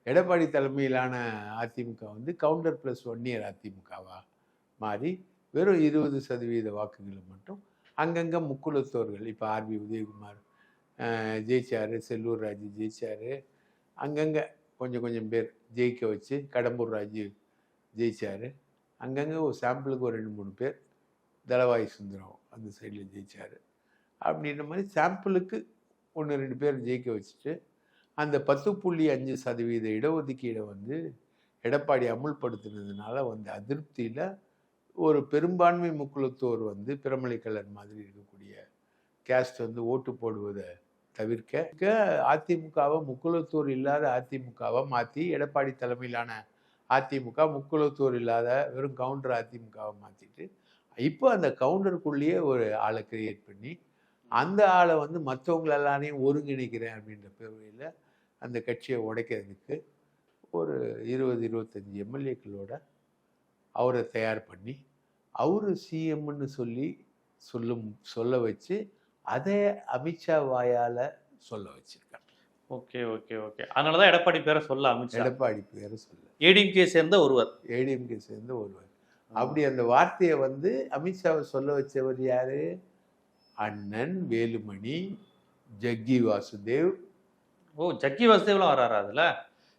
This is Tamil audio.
எடப்பாடி தலைமையிலான அதிமுக வந்து கவுண்டர் ப்ளஸ் 1 இயர் அதிமுகவா மாறி வெறும் 20% வாக்குகளை மட்டும் அங்கங்கே முக்குலத்தோர்கள், இப்போ ஆர்பி உதயகுமார் ஜெயிச்சார், செல்லூர் ராஜு ஜெயிச்சார், அங்கங்கே கொஞ்சம் கொஞ்சம் பேர் ஜெயிக்க வச்சு, கடம்பூர் ராஜு ஜெயிச்சார், அங்கங்கே ஒரு சாம்பிளுக்கு ஒரு 2-3 பேர், தளவாய் சுந்தரம் அந்த சைடில் ஜெயிச்சார். அப்படின்ற மாதிரி சாம்பிளுக்கு 1-2 பேர் ஜெயிக்க வச்சுட்டு அந்த 10.5% இடஒதுக்கீடை வந்து எடப்பாடி அமுல்படுத்தினதுனால வந்து அதிருப்தியில் ஒரு பெரும்பான்மை முக்குலத்தோர் வந்து பிரமலை கலர் மாதிரி இருக்கக்கூடிய கேஸ்ட் வந்து ஓட்டு போடுவதை தவிர்க்க அதிமுகவை முக்குலத்தோர் இல்லாத அதிமுகவை மாற்றி எடப்பாடி தலைமையிலான அதிமுக முக்குலத்தோர் இல்லாத வெறும் கவுண்டர் அதிமுகவை மாற்றிட்டு இப்போ அந்த கவுண்டருக்குள்ளேயே ஒரு ஆளை கிரியேட் பண்ணி அந்த ஆளை வந்து மற்றவங்கள எல்லாரையும் ஒருங்கிணைக்கிறேன் அப்படின்ற பேரில் அந்த கட்சியை உடைக்கிறதுக்கு ஒரு 20-25 எம்எல்ஏக்களோட அவரை தயார் பண்ணி அவரு சிஎம்னு சொல்ல வச்சு அதை அமித்ஷா வாயால் சொல்ல வச்சிருக்காங்க. Okay okay okay. அதனால தான் எடப்பாடி பேரை சொல்ல அமித்ஷா. எடப்பாடி பேரை சொல்ல ஏடிஎம்கே சேர்ந்த ஒருவர். அப்படி அந்த வார்த்தையை வந்து அமித்ஷாவை சொல்ல வச்சவர் யாரு? அண்ணன் வேலுமணி, ஜக்கி வாசுதேவ். ஓ, ஜக்கி வாசுதேவ்லாம் வராரா அதுல?